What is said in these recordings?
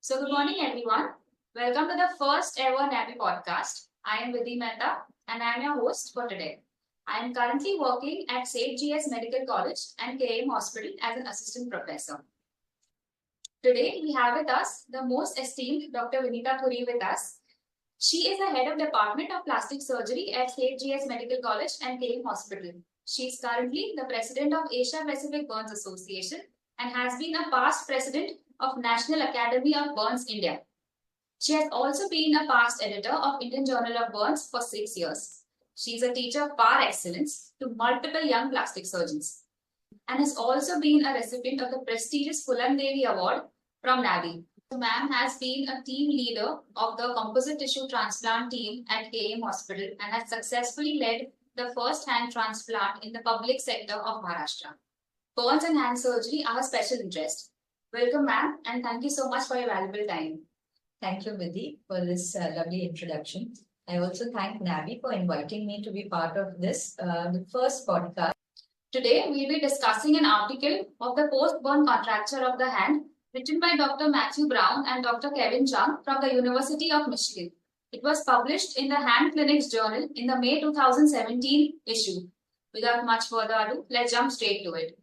So, good morning, everyone. Welcome to the first ever NAPI podcast. I am Vidhi Mehta and I am your host for today. I am currently working at St. GS Medical College and KM Hospital as an assistant professor. Today, we have with us the most esteemed Dr. Vinita Puri with us. She is the head of Department of Plastic Surgery at St. GS Medical College and KM Hospital. She is currently the president of Asia Pacific Burns Association and has been a past president of National Academy of Burns India. She has also been a past editor of Indian Journal of Burns for 6 years. She is a teacher par excellence to multiple young plastic surgeons and has also been a recipient of the prestigious Pulan Devi Award from NAVI. So, ma'am has been a team leader of the composite tissue transplant team at KM Hospital and has successfully led the first hand transplant in the public sector of Maharashtra. Burns and hand surgery are her special interest. Welcome, ma'am, and thank you so much for your valuable time. Thank you, Vidhi, for this lovely introduction. I also thank NAVI for inviting me to be part of this, the first podcast. Today, we'll be discussing an article of the post-burn contracture of the hand written by Dr. Matthew Brown and Dr. Kevin Chung from the University of Michigan. It was published in the Hand Clinics Journal in the May 2017 issue. Without much further ado, let's jump straight to it.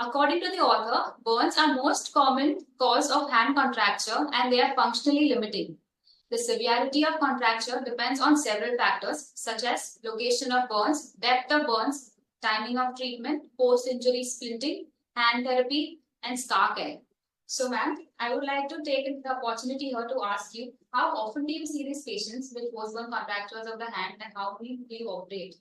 According to the author, burns are most common cause of hand contracture and they are functionally limiting. The severity of contracture depends on several factors such as location of burns, depth of burns, timing of treatment, post-injury splinting, hand therapy, and scar care. So, ma'am, I would like to take the opportunity here to ask you, how often do you see these patients with post-burn contractures of the hand and how do you operate?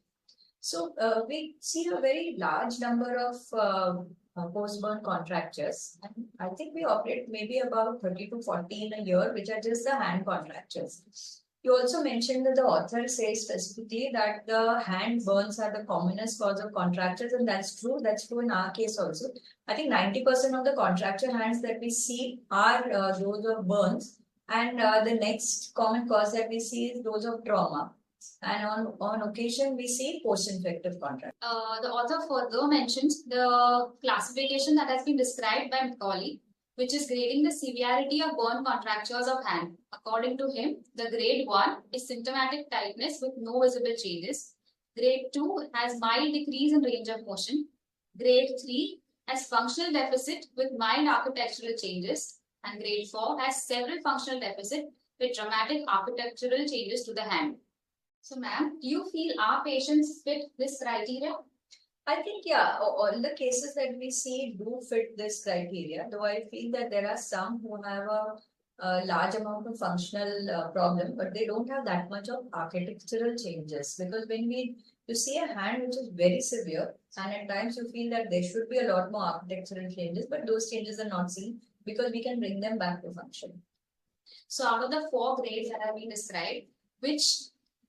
So, we see a very large number of post-burn contractures. And I think we operate maybe about 30 to 40 in a year, which are just the hand contractures. You also mentioned that the author says specifically that the hand burns are the commonest cause of contractures, and that's true. That's true in our case also. I think 90% of the contracture hands that we see are those of burns, and the next common cause that we see is those of trauma. And on occasion, we see post-infective contracture. The author further mentions the classification that has been described by Macaulay, which is grading the severity of burn contractures of hand. According to him, the grade 1 is symptomatic tightness with no visible changes. Grade 2 has mild decrease in range of motion. Grade 3 has functional deficit with mild architectural changes. And grade 4 has several functional deficits with dramatic architectural changes to the hand. So, ma'am, do you feel our patients fit this criteria? I think, yeah, all the cases that we see do fit this criteria, though I feel that there are some who have a large amount of functional problem, but they don't have that much of architectural changes. Because when you see a hand which is very severe, and at times you feel that there should be a lot more architectural changes, but those changes are not seen because we can bring them back to function. So, out of the 4 grades that have been described, which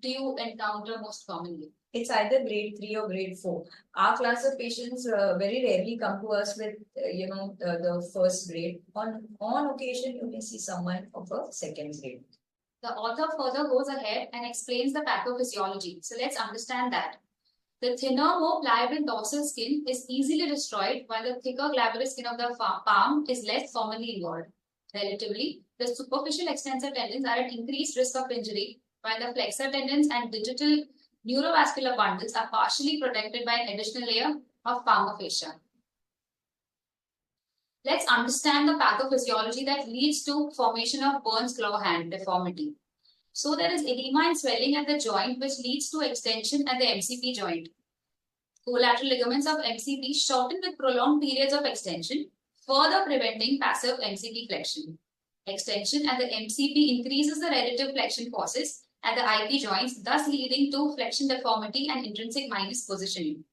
do you encounter most commonly? It's either grade 3 or grade 4. Our class of patients very rarely come to us with, the first grade. On occasion, you may see someone of a second grade. The author further goes ahead and explains the pathophysiology. So let's understand that. The thinner, more pliable dorsal skin is easily destroyed, while the thicker glabrous skin of the palm is less commonly involved. Relatively, the superficial extensor tendons are at increased risk of injury, while the flexor tendons and digital neurovascular bundles are partially protected by an additional layer of palmar fascia. Let's understand the pathophysiology that leads to formation of Burns claw hand deformity. So there is edema and swelling at the joint which leads to extension at the MCP joint. Collateral ligaments of MCP shorten with prolonged periods of extension, further preventing passive MCP flexion. Extension at the MCP increases the relative flexion forces at the IP joints, thus leading to flexion deformity and intrinsic minus positioning.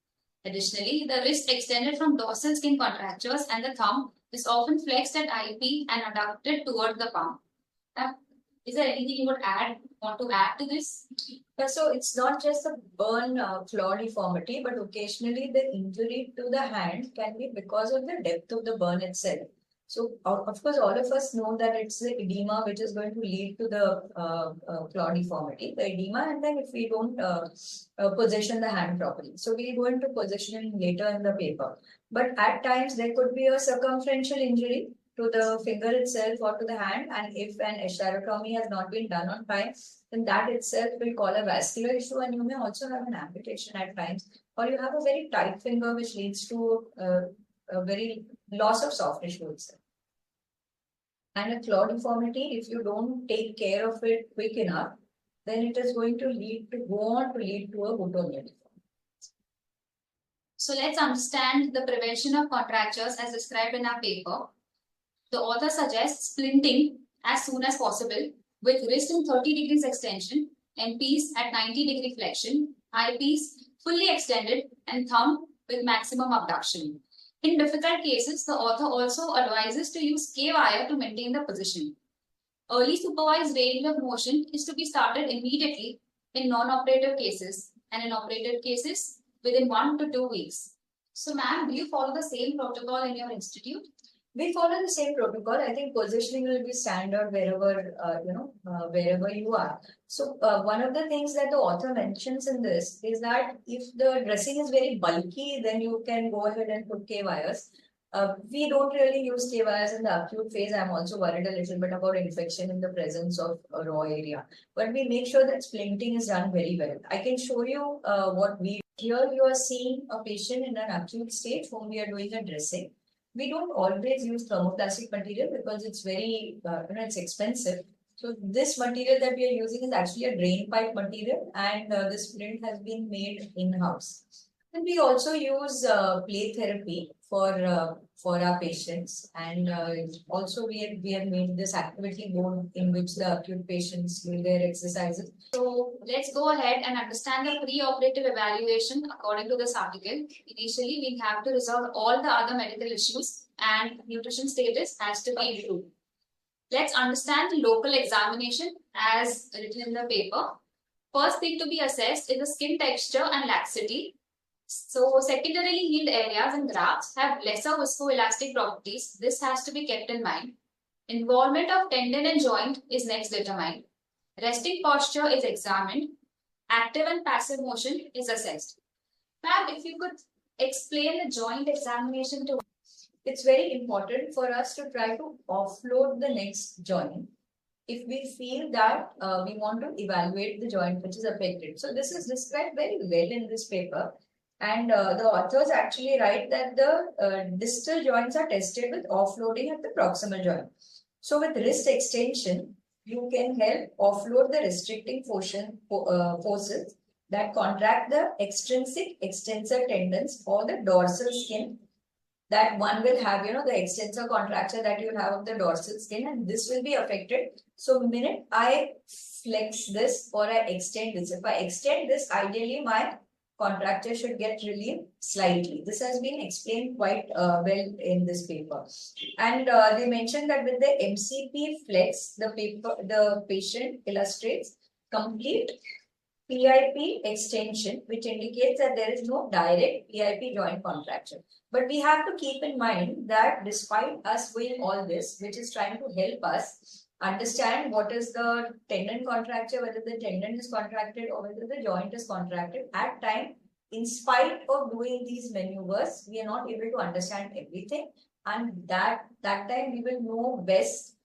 Additionally, the wrist extended from dorsal skin contractures and the thumb is often flexed at IP and adducted towards the palm. Now, is there anything you want to add to this? Yeah, so it's not just a burn claw deformity, but occasionally the injury to the hand can be because of the depth of the burn itself. So, of course, all of us know that it's the edema which is going to lead to the claw deformity, the edema, and then if we don't position the hand properly. So, we'll go into positioning later in the paper. But at times, there could be a circumferential injury to the finger itself or to the hand, and if an asterotomy has not been done on time, then that itself will call a vascular issue, and you may also have an amputation at times, or you have a very tight finger which leads to a very loss of soft tissue itself. And a claw deformity, if you don't take care of it quick enough, then it is going to go on to lead to a Buttonia deformity. So let's understand the prevention of contractures as described in our paper. The author suggests splinting as soon as possible with wrist in 30 degrees extension, MPs at 90-degree flexion, IPs fully extended, and thumb with maximum abduction. In difficult cases, the author also advises to use K-wire to maintain the position. Early supervised range of motion is to be started immediately in non-operative cases, and in operative cases within 1 to 2 weeks. So, ma'am, do you follow the same protocol in your institute? We follow the same protocol. I think positioning will be standard wherever wherever you are. So one of the things that the author mentions in this is that if the dressing is very bulky, then you can go ahead and put K wires. We don't really use K wires in the acute phase. I'm also worried a little bit about infection in the presence of a raw area. But we make sure that splinting is done very well. I can show you what we here. You are seeing a patient in an acute stage whom we are doing a dressing. We don't always use thermoplastic material because it's very, it's expensive. So this material that we are using is actually a drain pipe material, and this print has been made in-house. And we also use play therapy for our patients, and also we have made this activity board in which the acute patients do their exercises. So let's go ahead and understand the pre-operative evaluation according to this article. Initially, we have to resolve all the other medical issues, and nutrition status has to be improved. Let's understand the local examination as written in the paper. First thing to be assessed is the skin texture and laxity. So secondarily healed areas and grafts have lesser viscoelastic properties. This has to be kept in mind. Involvement of tendon and joint is next determined. Resting posture is examined. Active and passive motion is assessed. Ma'am, if you could explain the joint examination to us. It's very important for us to try to offload the next joint if we feel that we want to evaluate the joint which is affected. So this is described very well in this paper. And the authors actually write that the distal joints are tested with offloading at the proximal joint. So with wrist extension, you can help offload the restricting forces that contract the extrinsic extensor tendons or the dorsal skin. That one will have, the extensor contracture that you have of the dorsal skin, and this will be affected. So minute I flex this or I extend this, if I extend this, ideally my contracture should get relieved slightly. This has been explained quite well in this paper. And they mentioned that with the MCP flex, the patient illustrates complete PIP extension, which indicates that there is no direct PIP joint contraction. But we have to keep in mind that despite us doing all this, which is trying to help us understand what is the tendon contracture, whether the tendon is contracted or whether the joint is contracted, at time, in spite of doing these maneuvers, we are not able to understand everything. And that time we will know best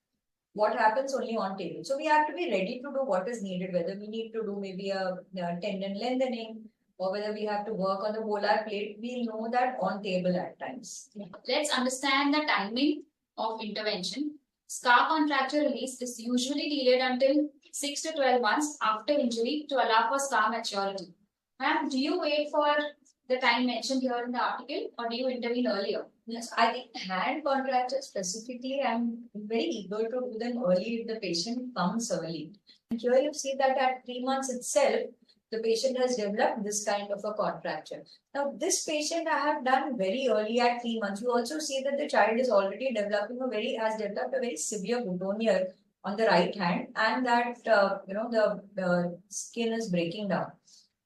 what happens only on table. So we have to be ready to do what is needed, whether we need to do maybe a tendon lengthening or whether we have to work on the volar plate. We know that on table at times. Let's understand the timing of intervention. Scar contracture release is usually delayed until 6 to 12 months after injury to allow for scar maturity. Ma'am, do you wait for the time mentioned here in the article or do you intervene earlier? Yes, I think hand contracture specifically, I'm very eager to do them early if the patient comes early. And here you see that at 3 months itself, the patient has developed this kind of a contracture. Now, this patient I have done very early at 3 months. You also see that the child is already has developed a very severe Buttonia on the right hand, and that the skin is breaking down.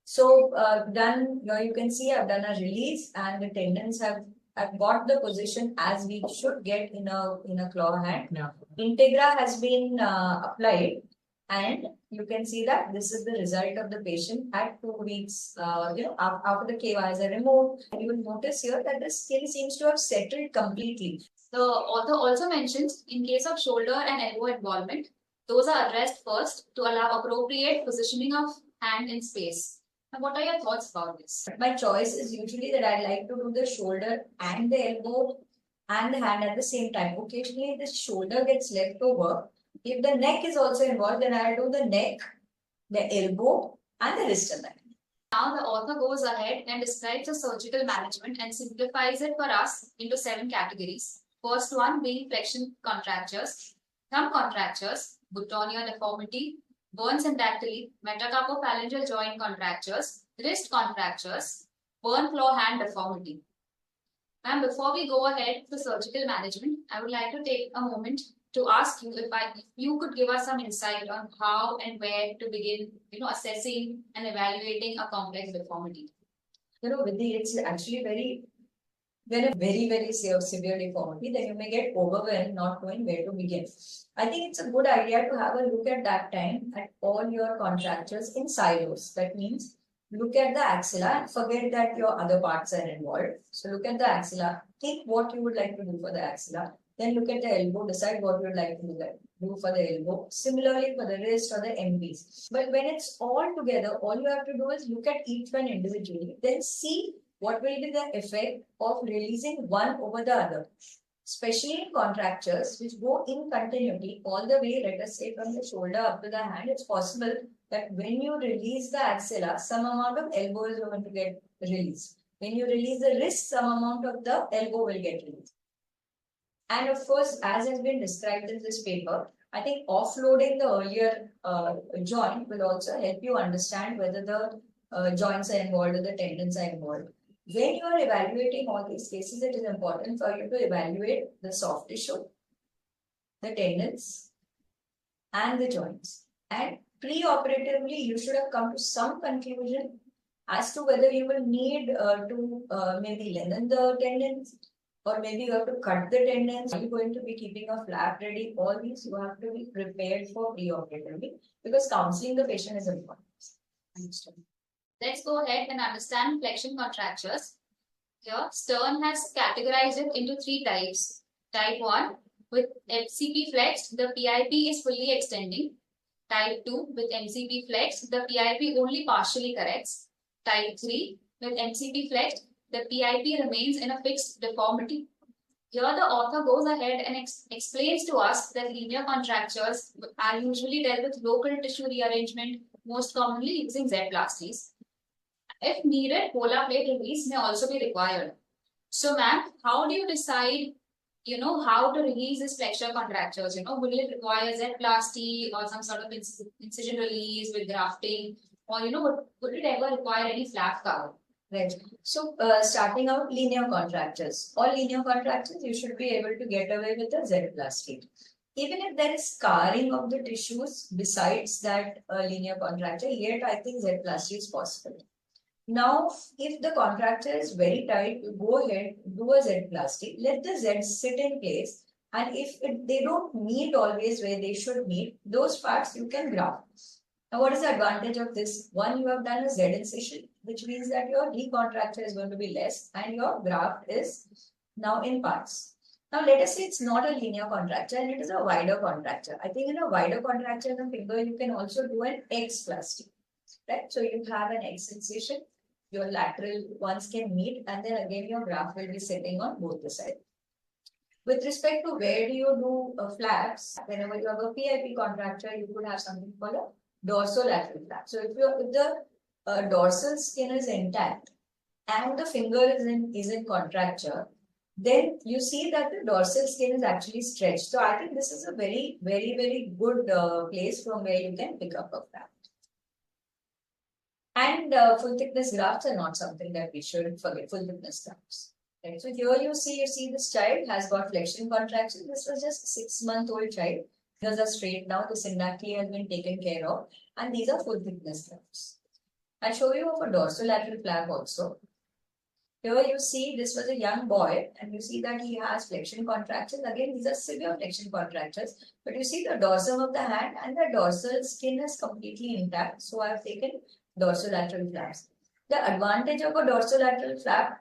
So you can see I've done a release and the tendons have have got the position as we should get in a claw hand. Yeah. Integra has been applied, and you can see that this is the result of the patient at 2 weeks. After the KYs are removed, you will notice here that the skin seems to have settled completely. The author also mentions in case of shoulder and elbow involvement, those are addressed first to allow appropriate positioning of hand in space. Now, what are your thoughts about this? My choice is usually that I like to do the shoulder and the elbow and the hand at the same time. Occasionally, the shoulder gets left over. If the neck is also involved, then I do the neck, the elbow, and the wrist and the hand. Now, the author goes ahead and describes the surgical management and simplifies it for us into 7 categories. First one being flexion contractures, thumb contractures, boutonniere deformity, burn syndactyly, metacarpophalangeal joint contractures, wrist contractures, burn claw hand deformity. Ma'am, before we go ahead to surgical management, I would like to take a moment to ask you if you could give us some insight on how and where to begin, assessing and evaluating a complex deformity. Vidhi, it's actually when a very severe deformity, then you may get overwhelmed not knowing where to begin. I think it's a good idea to have a look at that time at all your contractures in silos. That means look at the axilla and forget that your other parts are involved. So look at the axilla, think what you would like to do for the axilla. Then look at the elbow, decide what you would like to do for the elbow. Similarly for the wrist or the MPs. But when it's all together, all you have to do is look at each one individually. Then see what will be the effect of releasing one over the other. Especially in contractures which go in continuity all the way, let us say from the shoulder up to the hand, it's possible that when you release the axilla, some amount of elbow is going to get released. When you release the wrist, some amount of the elbow will get released. And of course, as has been described in this paper, I think offloading the earlier joint will also help you understand whether the joints are involved or the tendons are involved. When you are evaluating all these cases, it is important for you to evaluate the soft tissue, the tendons, and the joints. And pre-operatively, you should have come to some conclusion as to whether you will need to maybe lengthen the tendons, or maybe you have to cut the tendons. Are you going to be keeping a flap ready? All these you have to be prepared for pre-operatively, because counseling the patient is important. Understood. Let's go ahead and understand flexion contractures. Here, Stern has categorized it into 3 types. Type 1, with MCP flexed, the PIP is fully extending. Type 2, with MCP flexed, the PIP only partially corrects. Type 3, with MCP flexed, the PIP remains in a fixed deformity. Here, the author goes ahead and explains to us that linear contractures are usually dealt with local tissue rearrangement, most commonly using Z-plasties. If needed, polar plate release may also be required. So, ma'am, how do you decide, how to release this flexure contractures? Will it require Z-plasty or some sort of incision release with grafting? Or, would it ever require any flap cover? Right. So, starting out linear contractures. All linear contractures, you should be able to get away with a Z-plasty. Even if there is scarring of the tissues besides that linear contracture, yet I think Z-plasty is possible. Now, if the contracture is very tight, you go ahead, do a Z-plasty, let the Z sit in place, and if they don't meet always where they should meet, those parts you can graft. Now, what is the advantage of this? One, you have done a Z incision, which means that your recontracture is going to be less and your graft is now in parts. Now, let us say it's not a linear contracture and it is a wider contracture. I think in a wider contracture in the finger, you can also do an X-plasty, right? So, you have an X incision, your lateral ones can meet, and then again your graft will be sitting on both the sides. With respect to where do you do flaps, whenever you have a PIP contracture, you could have something called a dorsolateral flap. So, if the dorsal skin is intact and the finger is in contracture, then you see that the dorsal skin is actually stretched. So, I think this is a very good place from where you can pick up a flap. And full thickness grafts are not something that we should forget. Full thickness grafts. Right. So here you see this child has got flexion contraction. This was just a 6-month-old child. These are straight now. The syndactyly has been taken care of, and these are full thickness grafts. I'll show you of a dorsolateral flap also. Here you see this was a young boy, and you see that he has flexion contractures. Again, these are severe flexion contractures, but you see the dorsum of the hand and the dorsal skin is completely intact. So I have taken dorsolateral flaps. The advantage of a dorsolateral flap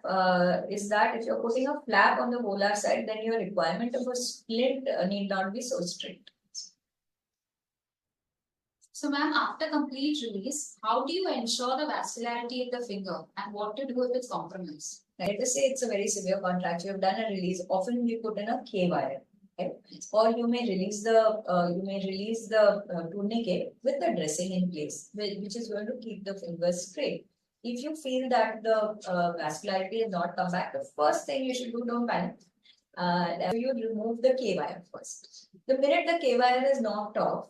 is that if you're putting a flap on the volar side, then your requirement of a splint need not be so strict. So, ma'am, after complete release, how do you ensure the vascularity of the finger and what to do if it's compromised? Let us say it's a very severe contracture. You've done a release. Often we put in a K wire, right? Or you may release the tourniquet with the dressing in place, which is going to keep the fingers straight. If you feel that the vascularity has not come back, the first thing you should do, don't panic. You remove the K wire first. The minute the K wire is knocked off,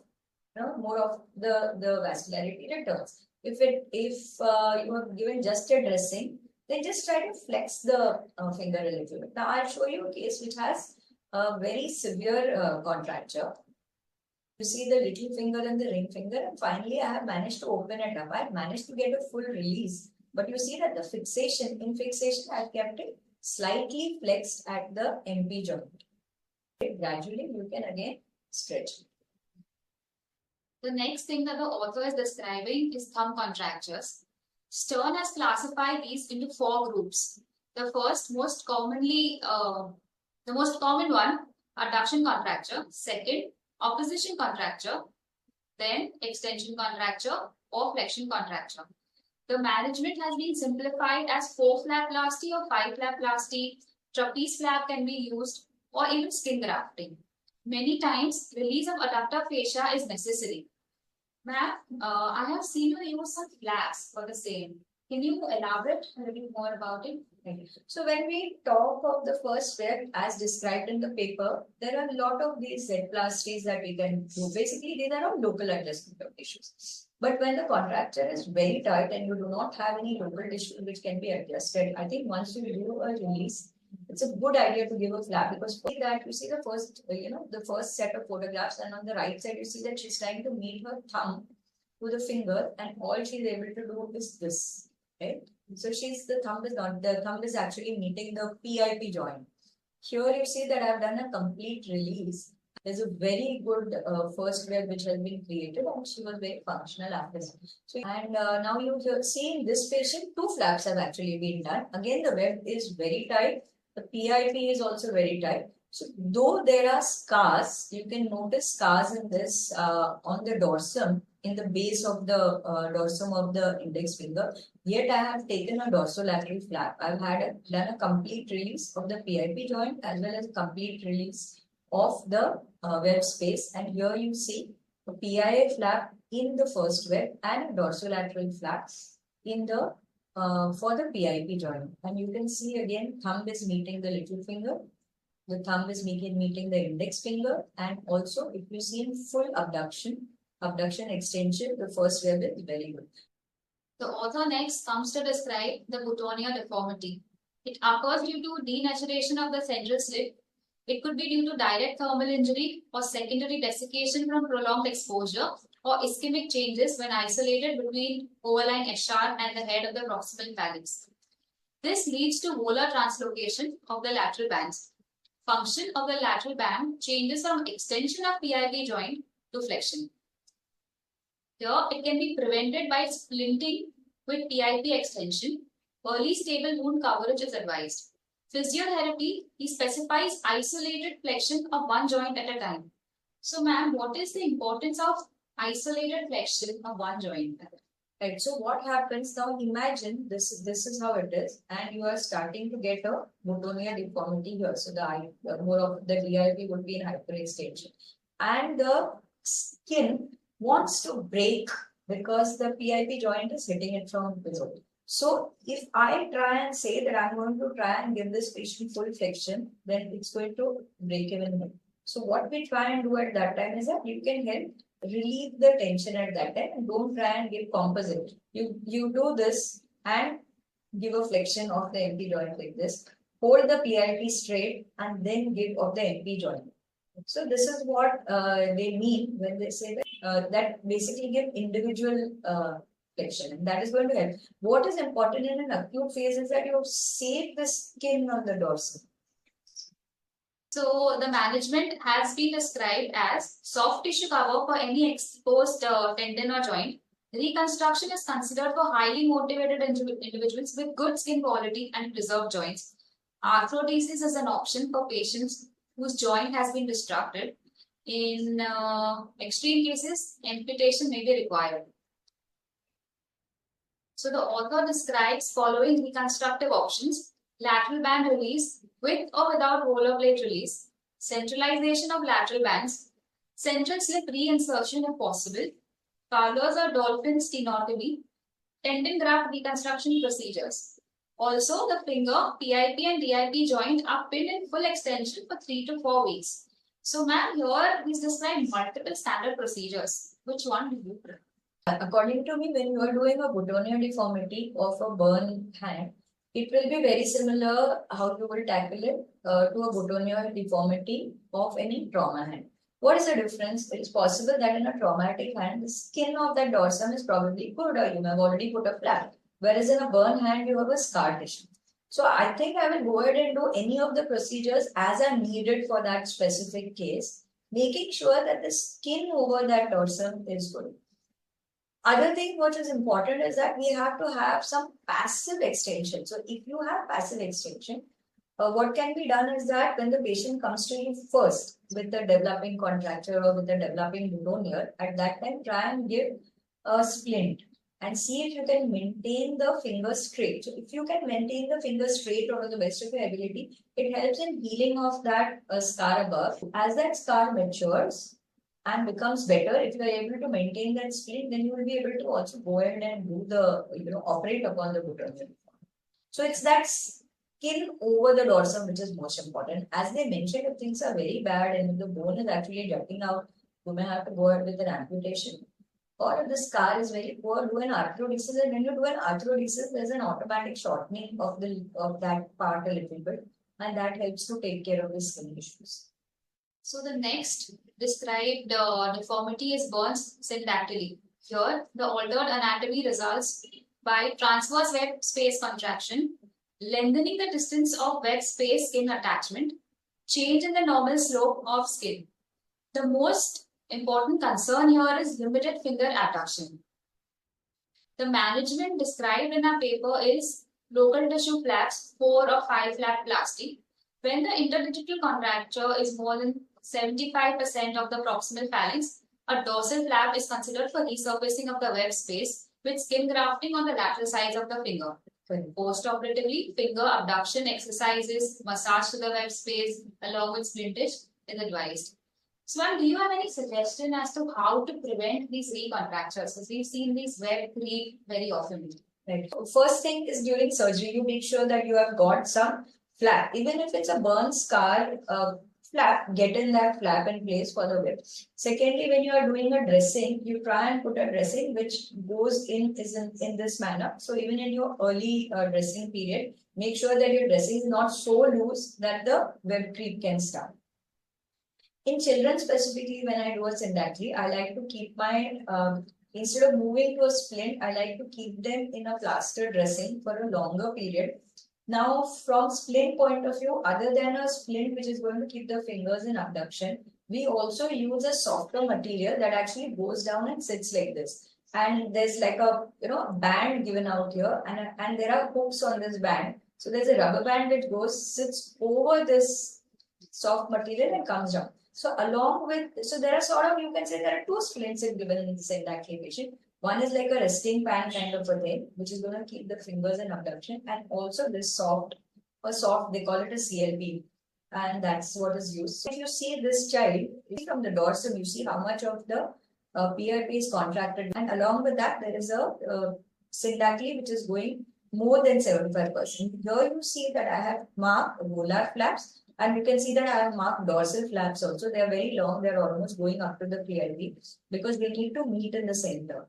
more of the vascularity returns. If you have given just a dressing, then just try to flex the finger a little bit. Now I'll show you a case which has a very severe contracture. You see the little finger and the ring finger, and finally I have managed to open it up. I have managed to get a full release, but you see that the fixation I have kept it slightly flexed at the MP joint. Gradually you can again stretch. The next thing that the author is describing is thumb contractures. Stern has classified these into 4 groups. The most common one, adduction contracture. Second, opposition contracture. Then, extension contracture or flexion contracture. The management has been simplified as 4-flap-plasty or 5-flap-plasty. Trapeze flap can be used, or even skin grafting. Many times, release of adductor fascia is necessary. Ma'am, I have seen you use some flaps for the same. Can you elaborate a little more about it? Okay. So when we talk of the first step as described in the paper, there are a lot of these Z-plasties that we can do. Basically, these are all local adjustment of tissues. But when the contracture is very tight and you do not have any local tissue which can be adjusted, I think once you do a release, it's a good idea to give a flap, because for that you see the first set of photographs, and on the right side you see that she's trying to meet her thumb to the finger, and all she's able to do is this, right? So the thumb is actually meeting the PIP joint. Here you see that I've done a complete release. There's a very good first web which has been created, and she was very functional after that. So, now you see in this patient, 2 flaps have actually been done. Again, the web is very tight. The PIP is also very tight. So though there are scars, you can notice scars in this on the dorsum, in the base of the dorsum of the index finger. Yet I have taken a dorsolateral flap. I've done a complete release of the PIP joint as well as a complete release of the web space. And here you see a PIA flap in the first web and a dorsolateral flap in the for the PIP joint. And you can see again, thumb is meeting the little finger. The thumb is meeting the index finger. And also, if you see in full abduction extension, the first web is very good. The author next comes to describe the Boutonniere deformity. It occurs due to denaturation of the central slit. It could be due to direct thermal injury or secondary desiccation from prolonged exposure, or ischemic changes when isolated between overlying eschar and the head of the proximal phalanx. This leads to volar translocation of the lateral bands. Function of the lateral band changes from extension of PIP joint to flexion. Here, it can be prevented by splinting with PIP extension. Early stable wound coverage is advised. Physiotherapy, he specifies isolated flexion of one joint at a time. So, ma'am, what is the importance of isolated flexion of one joint? Right. So what happens now? Imagine this is how it is, and you are starting to get a Boutonniere deformity here. So the more of the DIP would be in hyperextension, and the skin wants to break because the PIP joint is hitting it from below. So if I try and say that I'm going to try and give this patient full flexion, then it's going to break even here. So what we try and do at that time is that you can help relieve the tension at that time, and don't try and give composite. You do this and give a flexion of the MP joint like this. Hold the PIP straight and then give of the MP joint. So this is what they mean when they say that that basically give individual flexion, and that is going to help. What is important in an acute phase is that you save the skin on the dorsum. So the management has been described as soft tissue cover for any exposed tendon or joint. Reconstruction is considered for highly motivated individuals with good skin quality and preserved joints. Arthrodesis is an option for patients whose joint has been disrupted. In extreme cases, amputation may be required. So the author describes following reconstructive options: lateral band release, with or without roller blade release, centralization of lateral bands, central slip reinsertion if possible, Fowler's or dolphin stenotomy, tendon graft reconstruction procedures. Also, the finger, PIP and DIP joint are pinned in full extension for 3 to 4 weeks. So, ma'am, here he's described multiple standard procedures. Which one do you prefer? According to me, when you are doing a boutonniere deformity of a burn hand, it will be very similar how you will tackle it to a boutonniere deformity of any trauma hand. What is the difference? It is possible that in a traumatic hand, the skin of that dorsum is probably good, or you may have already put a flap. Whereas in a burn hand, you have a scar tissue. So I think I will go ahead and do any of the procedures as are needed for that specific case, making sure that the skin over that dorsum is good. Other thing which is important is that we have to have some passive extension. So if you have passive extension, what can be done is that when the patient comes to you first with the developing contracture or with the developing boutonniere, at that time try and give a splint and see if you can maintain the finger straight. So if you can maintain the finger straight or to the best of your ability, it helps in healing of that scar above. As that scar matures and becomes better, if you are able to maintain that splint, then you will be able to also go ahead and do the, operate upon the boutonniere. So it's that skin over the dorsum which is most important. As they mentioned, if things are very bad and if the bone is actually jutting out, you may have to go ahead with an amputation. Or if the scar is very poor, do an arthrodesis. And when you do an arthrodesis, there's an automatic shortening of that part a little bit, and that helps to take care of the skin issues. So the next described deformity is Burns syndactyly. Here, the altered anatomy results by transverse web space contraction, lengthening the distance of web space skin attachment, change in the normal slope of skin. The most important concern here is limited finger abduction. The management described in our paper is local tissue flaps, 4 or 5 flap plastic. When the interdigital contracture is more than 75% of the proximal phalanx, a dorsal flap is considered for resurfacing of the web space with skin grafting on the lateral sides of the finger. Post-operatively, finger abduction exercises, massage to the web space along with splintage is advised. So, ma'am, do you have any suggestion as to how to prevent these recontractures? Because we've seen these web creep very often. Right. First thing is during surgery, you make sure that you have got some flap. Even if it's a burn scar, flap, get in that flap in place for the web. Secondly, when you are doing a dressing, you try and put a dressing which goes in this manner. So even in your early dressing period, make sure that your dressing is not so loose that the web creep can start. In children specifically, when I do a syndactyly, I like to keep my, instead of moving to a splint, I like to keep them in a plaster dressing for a longer period. Now, from splint point of view, other than a splint which is going to keep the fingers in abduction, we also use a softer material that actually goes down and sits like this. And there's like a band given out here, and there are hooks on this band. So there's a rubber band which sits over this soft material and comes down. So along with, so there are sort of, you can say there are two splints given in the syndactyly patient. One is like a resting pan kind of a thing, which is going to keep the fingers in abduction, and also this soft, they call it a CLP, and that's what is used. So if you see this child, from the dorsum, you see how much of the PRP is contracted, and along with that, there is a syndactyly which is going more than 75%. Here you see that I have marked volar flaps, and you can see that I have marked dorsal flaps also. They are very long, they are almost going up to the PLP because they need to meet in the center.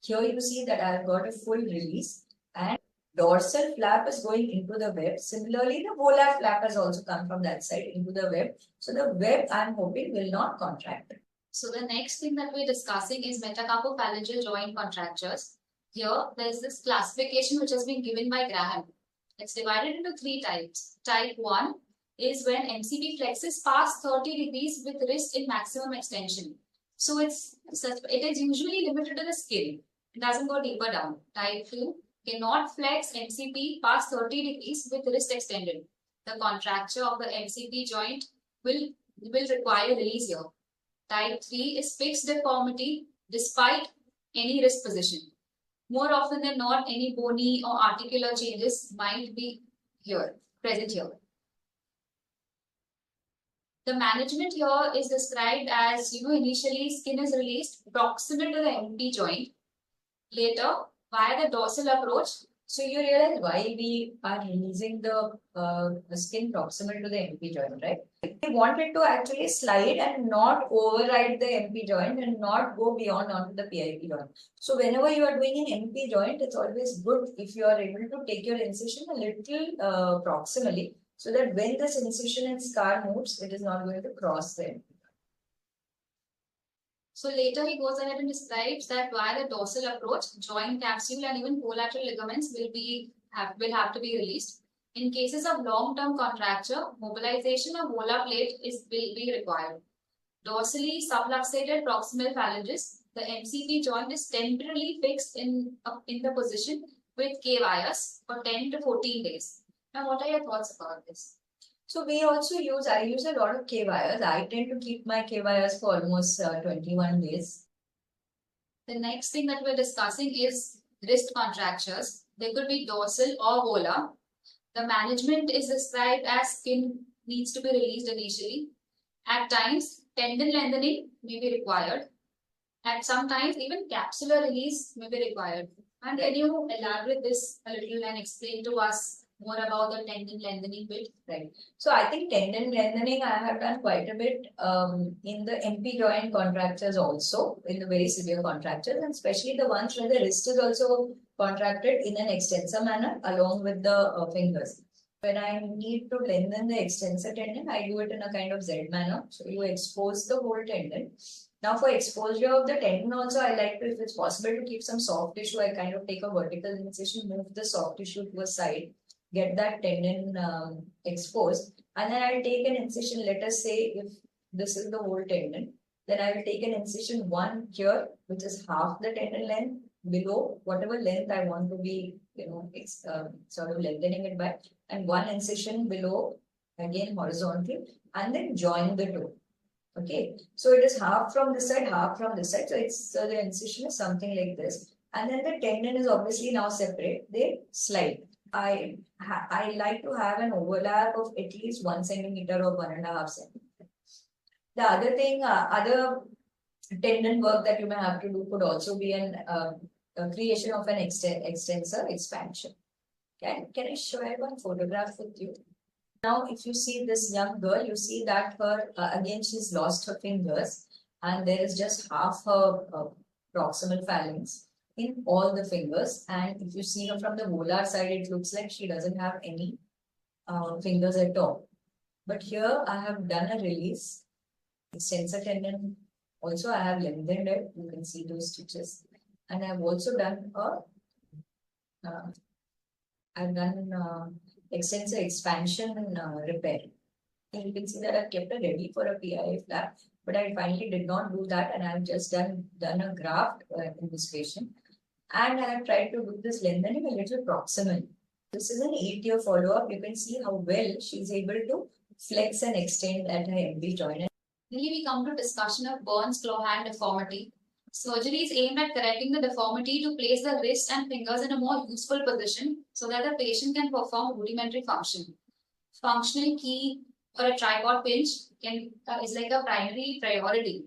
Here you see that I have got a full release and dorsal flap is going into the web. Similarly, the volar flap has also come from that side into the web. So the web, I am hoping, will not contract. So the next thing that we're discussing is metacarpophalangeal joint contractures. Here, there is this classification which has been given by Graham. It's divided into three types. Type 1 is when MCP flexes past 30 degrees with wrist in maximum extension. So it is usually limited to the skin. It doesn't go deeper down. Type 2 cannot flex MCP past 30 degrees with wrist extended. The contracture of the MCP joint will require release here. Type 3 is fixed deformity despite any wrist position. More often than not, any bony or articular changes might be present here. The management here is described as, initially skin is released proximal to the MP joint. Later, via the dorsal approach. So you realize why we are releasing the skin proximal to the MP joint, right? We want it to actually slide and not override the MP joint and not go beyond onto the PIP joint. So whenever you are doing an MP joint, it's always good if you are able to take your incision a little proximally, so that when this incision and scar moves, it is not going to cross the MP. So later he goes ahead and describes that via the dorsal approach, joint capsule and even collateral ligaments will have to be released. In cases of long-term contracture, mobilization of volar plate will be required. Dorsally subluxated proximal phalanges, the MCP joint is temporarily fixed in the position with K wires for 10 to 14 days. Now, what are your thoughts about this? So I use a lot of K wires. I tend to keep my K wires for almost 21 days. The next thing that we're discussing is wrist contractures. They could be dorsal or volar. The management is described as skin needs to be released initially. At times, tendon lengthening may be required. At some times, even capsular release may be required. And can you elaborate this a little and explain to us more about the tendon lengthening bit? Right. So I think tendon lengthening I have done quite a bit in the MP joint contractures also, in the very severe contractures, and especially the ones where the wrist is also contracted in an extensor manner along with the fingers. When I need to lengthen the extensor tendon, I do it in a kind of Z manner. So you expose the whole tendon. Now for exposure of the tendon also, I like to, if it's possible to keep some soft tissue, I kind of take a vertical incision, move the soft tissue to a side, get that tendon exposed, and then I'll take an incision. Let us say if this is the whole tendon, then I will take an incision one here, which is half the tendon length below whatever length I want to be, sort of lengthening it by, and one incision below, again horizontal, and then join the two. Okay, so it is half from this side, half from this side. So the incision is something like this, and then the tendon is obviously now separate. They slide. I like to have an overlap of at least 1 centimeter or 1.5 centimeter. The other thing, other tendon work that you may have to do could also be a creation of an extensor expansion. Can I share one photograph with you? Now, if you see this young girl, you see that her, again, she's lost her fingers and there is just half her proximal phalanx in all the fingers. And if you see her from the volar side, it looks like she doesn't have any fingers at all. But here I have done a release. Extensor tendon, also I have lengthened it. You can see those stitches. And I've also done extensor expansion repair. And you can see that I've kept it ready for a PIA flap, but I finally did not do that, and I've just done a graft in this patient. And I have tried to do this lengthening a little proximal. This is an 8-year follow-up. You can see how well she's able to flex and extend at her MB joint. Really, we come to discussion of Burns claw hand deformity. Surgery is aimed at correcting the deformity to place the wrist and fingers in a more useful position so that the patient can perform rudimentary function. Functional key for a tripod pinch is like a primary priority.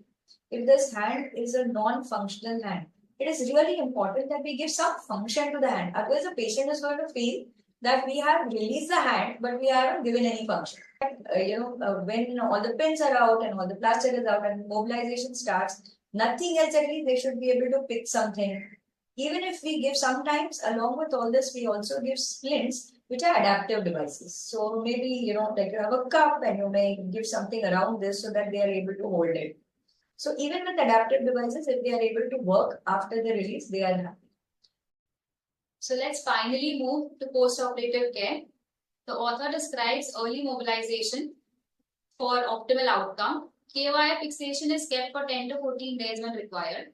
If this hand is a non-functional hand, it is really important that we give some function to the hand. Otherwise, the patient is going to feel that we have released the hand, but we haven't given any function. When all the pins are out and all the plaster is out and mobilization starts, nothing else, at least they should be able to pick something. Even if we give sometimes, along with all this, we also give splints, which are adaptive devices. So maybe, like you have a cup and you may give something around this so that they are able to hold it. So even with adaptive devices, if they are able to work after the release, they are happy. So let's finally move to post-operative care. The author describes early mobilization for optimal outcome. KY fixation is kept for 10 to 14 days when required.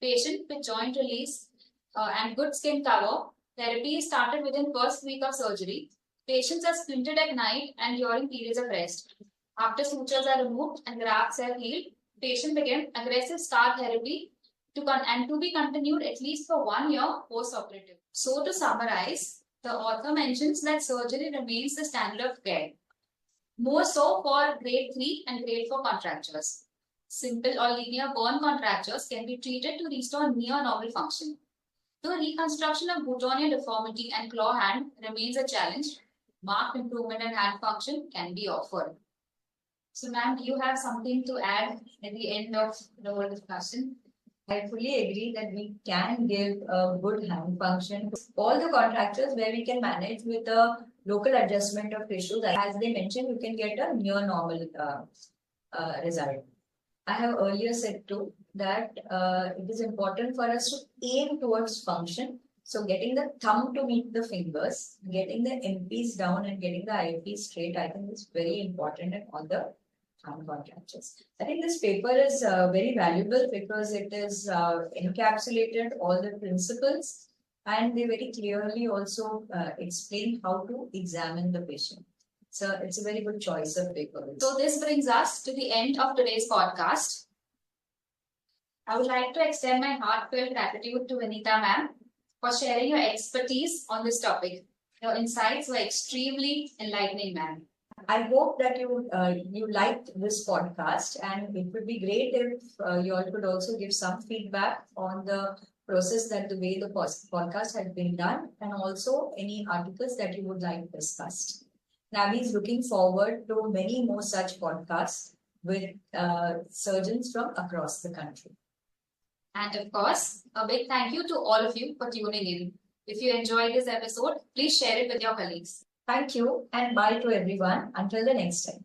Patient with joint release and good skin cover. Therapy is started within first week of surgery. Patients are splinted at night and during periods of rest. After sutures are removed and grafts are healed, patient begin aggressive scar therapy to be continued at least for 1 year post-operative. So to summarize, the author mentions that surgery remains the standard of care, more so for grade 3 and grade 4 contractures. Simple or linear burn contractures can be treated to restore near normal function. The reconstruction of boutonniere deformity and claw hand remains a challenge. Marked improvement in hand function can be offered. So, ma'am, do you have something to add at the end of the whole discussion? I fully agree that we can give a good hand function to all the contractures where we can manage with a local adjustment of tissues. As they mentioned, you can get a near normal result. I have earlier said too that it is important for us to aim towards function. So getting the thumb to meet the fingers, getting the MPs down and getting the IPs straight, I think is very important in all the hand contractures. I think this paper is very valuable because it is encapsulated all the principles and they very clearly also explain how to examine the patient. So it's a very good choice of paper. So this brings us to the end of today's podcast. I would like to extend my heartfelt gratitude to Vinita ma'am for sharing your expertise on this topic. Your insights were extremely enlightening, ma'am. I hope that you liked this podcast, and it would be great if you all could also give some feedback on the process, that the way the podcast had been done, and also any articles that you would like discussed. NAVI is looking forward to many more such podcasts with surgeons from across the country. And of course, a big thank you to all of you for tuning in. If you enjoyed this episode, please share it with your colleagues. Thank you and bye to everyone. Until the next time.